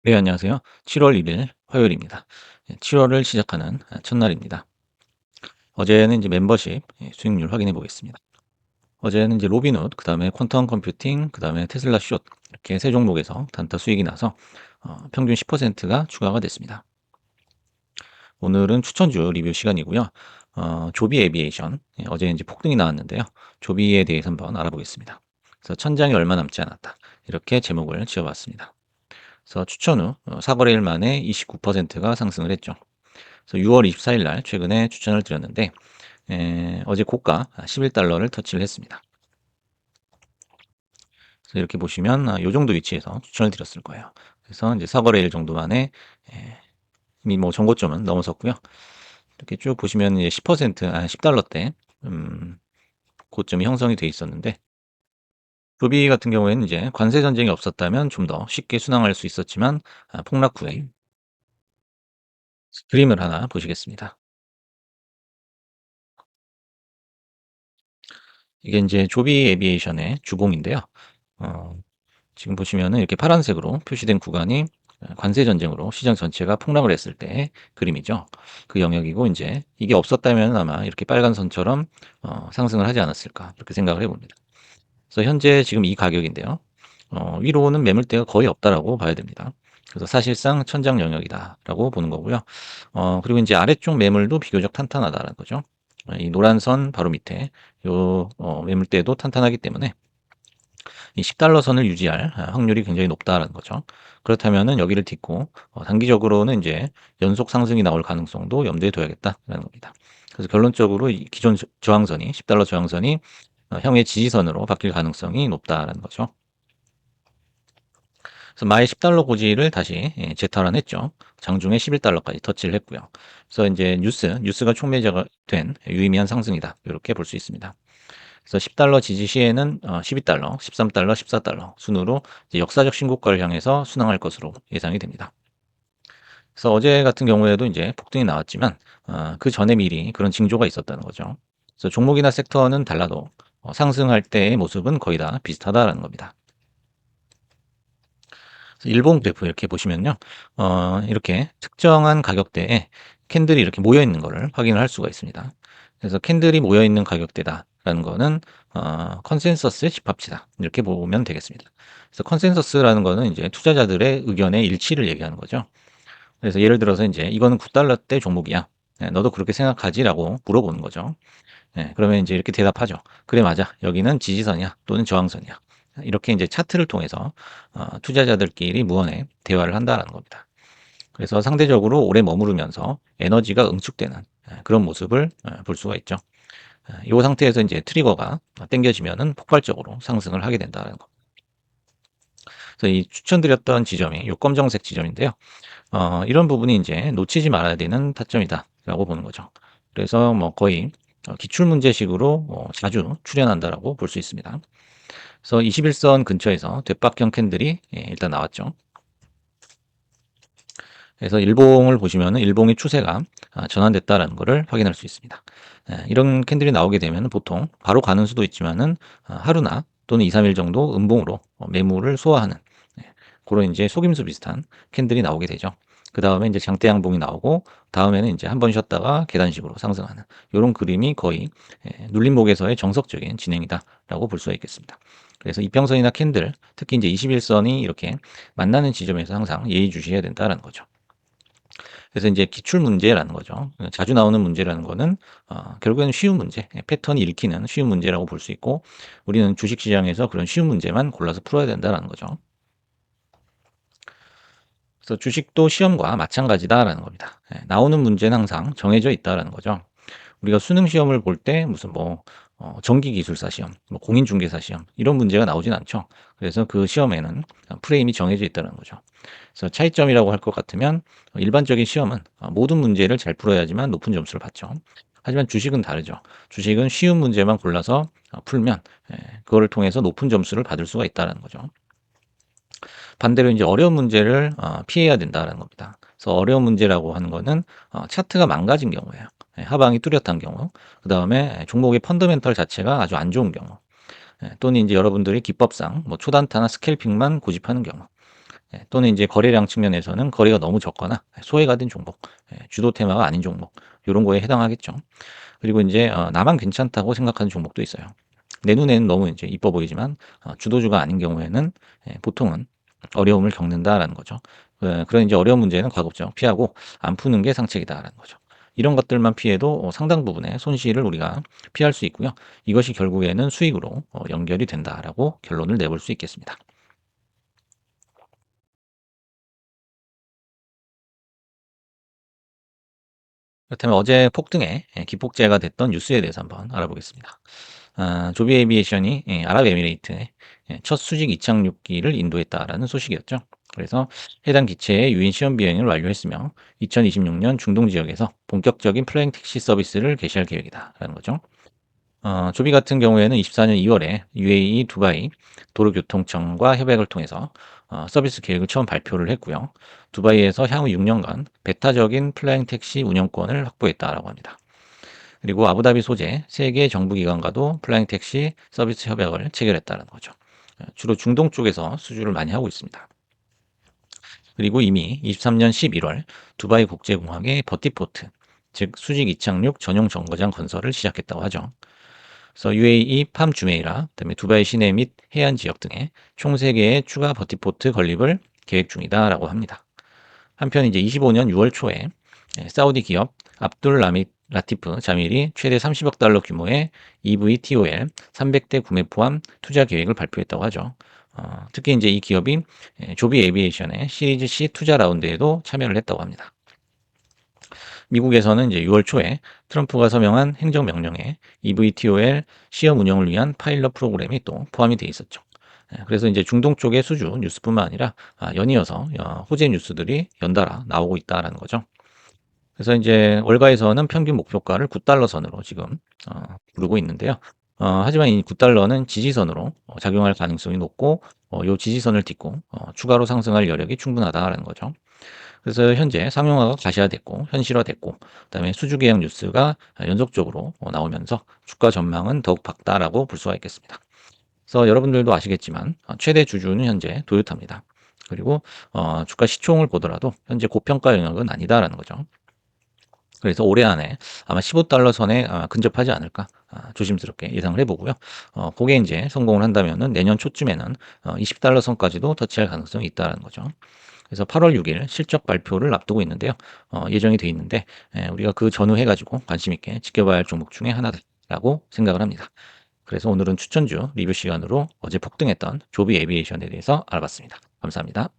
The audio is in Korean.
네, 안녕하세요. 7월 1일 화요일입니다. 7월을 시작하는 첫날입니다. 어제는 이제 멤버십 수익률 확인해 보겠습니다. 어제는 이제 로빈훗, 그다음에 퀀텀 컴퓨팅, 그다음에 테슬라 숏 이렇게 세 종목에서 단타 수익이 나서 평균 10%가 추가가 됐습니다. 오늘은 추천주 리뷰 시간이고요. 조비 에비에이션, 어제 이제 폭등이 나왔는데요. 조비에 대해서 한번 알아보겠습니다. 그래서 천장이 얼마 남지 않았다. 이렇게 제목을 지어봤습니다. 그래서 추천 후 사거래일 만에 29%가 상승을 했죠. 그래서 6월 24일 날 최근에 추천을 드렸는데 어제 고가 11달러를 터치를 했습니다. 그래서 이렇게 보시면 요 정도 위치에서 추천을 드렸을 거예요. 그래서 이제 사거래일 정도 만에 에, 이미 뭐 전고점은 넘어섰고요. 이렇게 쭉 보시면 이제 10% 10달러대 고점이 형성이 돼 있었는데 루비 같은 경우에는 이제 관세 전쟁이 없었다면 좀 더 쉽게 순항할 수 있었지만 폭락 후에 그림을 하나 보시겠습니다. 이게 인제 조비 에비에이션의 주봉인데요. 어 지금 보시면은 이렇게 파란색으로 표시된 구간이 관세 전쟁으로 시장 전체가 폭락을 했을 때의 그림이죠. 그 영역이고 인제 이게 없었다면은 아마 이렇게 빨간 선처럼 '상승을 하지 않았을까.' 이렇게 생각을 해 봅니다. 그래서 현재 지금 이 가격인데요. '위로는 매물대가 거의 없다.'라고 봐야 됩니다. 그래서 '사실상 천장 영역이다.'라고 보는 거고요. 그리고 인제 아래쪽 매물도 비교적 탄탄하다라는 거죠. 이 노란 선 바로 밑에 요 매물대도 탄탄하기 때문에 이 10달러 선을 유지할 확률이 굉장히 높다라는 거죠. 그렇다면은 여기를 딛고 단기적으로는 인제 연속 상승이 나올 가능성도 염두에 둬야겠다라는 겁니다. 그래서 결론적으로 이 기존 저항선이 10달러 저항선이 향후에 지지선으로 바뀔 가능성이 높다라는 거죠. 그래서 마의 10달러 고지를 다시 재탈환했죠. 장중에 11달러까지 터치를 했고요. 그래서 인제 뉴스가 촉매제가 된 유의미한 상승이다. 요렇게 볼 수 있습니다. 그래서 10달러 지지 시에는 12달러, 13달러, 14달러 순으로 이제 역사적 신고가를 향해서 순항할 것으로 예상이 됩니다. 그래서 어제 같은 경우에도 이제 폭등이 나왔지만 그전에 미리 그런 징조가 있었다는 거죠. 그래서 종목이나 섹터는 달라도 상승할 때의 모습은 거의 다 비슷하다라는 겁니다. 그래서 일본 그래프 이렇게 보시면요. 이렇게 특정한 가격대에 캔들이 이렇게 모여 있는 거를 확인을 할 수가 있습니다. 그래서 캔들이 모여 있는 가격대다라는 거는 컨센서스의 집합치다. 이렇게 보면 되겠습니다. 그래서 컨센서스라는 거는 이제 투자자들의 의견의 일치를 얘기하는 거죠. 그래서 예를 들어서 이제 "이거는 9달러대 종목이야. 너도 그렇게 생각하지?"라고 물어보는 거죠. 그러면 이제 이렇게 대답하죠. "그래 맞아. 여기는 지지선이야. 또는 저항선이야." 이렇게 이제 차트를 통해서 투자자들끼리 무언의 대화를 한다라는 겁니다. 그래서 상대적으로 오래 머무르면서 에너지가 응축되는 그런 모습을 볼 수가 있죠. 이 상태에서 이제 트리거가 당겨지면은 폭발적으로 상승을 하게 된다는 거. 그래서 이 추천드렸던 지점이 요 검정색 지점인데요. 이런 부분이 인제 놓치지 말아야 되는 타점이다라고 보는 거죠. 그래서 뭐 거의 기출 문제식으로 자주 출현한다라고 볼 수 있습니다. 그래서 21선 근처에서 돛박형 캔들이 일단 나왔죠. 그래서 일봉을 보시면은 일봉의 추세가 전환됐다라는 거를 확인할 수 있습니다. 이런 캔들이 나오게 되면은 보통 바로 가는 수도 있지만은 하루나 또는 2-3일 정도 음봉으로 매물을 소화하는 고런 인제 속임수 비슷한 캔들이 나오게 되죠. 그다음에 인제 장대 양봉이 나오고 다음에는 인제 한 번 쉬었다가 계단식으로 상승하는 요런 그림이 거의 눌림목에서의 정석적인 진행이다라고 볼 수가 있겠습니다. 그래서 이평선이나 캔들, 특히 인제 21선이 이렇게 만나는 지점에서 항상 예의주시해야 된다라는 거죠. 그래서 인제 기출 문제라는 거죠. 자주 나오는 문제라는 거는 결국에는 쉬운 문제, 패턴이 읽히는 쉬운 문제라고 볼 수 있고 우리는 주식 시장에서 그런 쉬운 문제만 골라서 풀어야 된다라는 거죠. 그래서 주식도 시험과 마찬가지다라는 겁니다. 나오는 문제는 항상 정해져 있다라는 거죠. 우리가 수능 시험을 볼 때 무슨 뭐 전기기술사 시험, 뭐 공인중개사 시험 이런 문제가 나오진 않죠. 그래서 그 시험에는 프레임이 정해져 있다는 거죠. 그래서 차이점이라고 할 것 같으면 일반적인 시험은 모든 문제를 잘 풀어야지만 높은 점수를 받죠. 하지만 주식은 다르죠. 주식은 쉬운 문제만 골라서 풀면 그거를 통해서 높은 점수를 받을 수가 있다는 거죠. 반대로 이제 어려운 문제를 피해야 된다라는 겁니다. 그래서 어려운 문제라고 하는 거는 차트가 망가진 경우예요. 하방이 뚜렷한 경우. 그다음에 종목의 펀더멘털 자체가 아주 안 좋은 경우. 또는 이제 여러분들이 기법상 뭐 초단타나 스캘핑만 고집하는 경우. 또는 이제 거래량 측면에서는 거래가 너무 적거나 소외가 된 종목, 주도 테마가 아닌 종목, 요런 거에 해당하겠죠. 그리고 이제 나만 괜찮다고 생각하는 종목도 있어요. 내 눈에는 너무 이제 이뻐 보이지만 주도주가 아닌 경우에는 보통은 어려움을 겪는다라는 거죠. 그런 이제 어려운 문제는 가급적 피하고 안 푸는 게 상책이다라는 거죠. 이런 것들만 피해도 상당 부분의 손실을 우리가 피할 수 있고요. 이것이 결국에는 수익으로 연결이 된다라고 결론을 내볼 수 있겠습니다. 그렇다면 어제 폭등에 기폭제가 됐던 뉴스에 대해서 한번 알아보겠습니다. 조비 에비에이션이 아랍에미레이트에 첫 수직 이착륙기를 인도했다라는 소식이었죠. 그래서 해당 기체의 유인 시험 비행을 완료했으며 2026년 중동 지역에서 본격적인 플레잉 택시 서비스를 개시할 계획이다라는 거죠. 조비 같은 경우에는 24년 2월에 UAE 두바이 도로교통청과 협약을 통해서 서비스 계획을 처음 발표를 했고요. 두바이에서 향후 6년간 배타적인 플라잉 택시 운영권을 확보했다라고 합니다. 그리고 아부다비 소재 세계 정부기관과도 플라잉 택시 서비스 협약을 체결했다는 거죠. 주로 중동 쪽에서 수주를 많이 하고 있습니다. 그리고 이미 23년 11월 두바이 국제공항의 버티포트, 즉 수직 이착륙 전용 정거장 건설을 시작했다고 하죠. 그래서 UAE 팜 주메이라, 그다음에 두바이 시내 및 해안 지역 등에 총 3개의 추가 버티포트 건립을 계획 중이다라고 합니다. 한편 이제 25년 6월 초에 사우디 기업 압둘 라티프 자밀이 최대 30억 달러 규모의 EVTOL 300대 구매 포함 투자 계획을 발표했다고 하죠. 특히 이제 이 기업이 조비 에비에이션의 시리즈 C 투자 라운드에도 참여를 했다고 합니다. 미국에서는 이제 6월 초에 트럼프가 서명한 행정명령에 EVTOL 시험 운영을 위한 파일럿 프로그램이 또 포함이 돼 있었죠. 그래서 이제 중동 쪽의 수주 뉴스뿐만 아니라 연이어서 호재 뉴스들이 연달아 나오고 있다라는 거죠. 그래서 이제 월가에서는 평균 목표가를 9달러 선으로 지금 부르고 있는데요. 하지만 이 9달러는 지지선으로 작용할 가능성이 높고 요 지지선을 딛고 추가로 상승할 여력이 충분하다라는 거죠. 그래서 현재 상용화가 가시화됐고 현실화됐고 그다음에 수주 계약 뉴스가 연속적으로 나오면서 주가 전망은 더욱 밝다라고 볼 수가 있겠습니다. 그래서 여러분들도 아시겠지만 최대 주주는 현재 도요타입니다. 그리고 주가 시총을 보더라도 현재 고평가 영역은 아니다라는 거죠. 그래서 올해 안에 아마 15달러 선에 근접하지 않을까 조심스럽게 예상을 해보고요. 그게 이제 성공을 한다면은 내년 초쯤에는 20달러 선까지도 터치할 가능성이 있다는 거죠. 그래서 8월 6일 실적 발표를 앞두고 있는데요. 예정이 돼 있는데 우리가 그 전후해가지고 관심 있게 지켜봐야 할 종목 중에 하나다라고 생각을 합니다. 그래서 오늘은 추천주 리뷰 시간으로 어제 폭등했던 조비 에비에이션에 대해서 알아봤습니다. 감사합니다.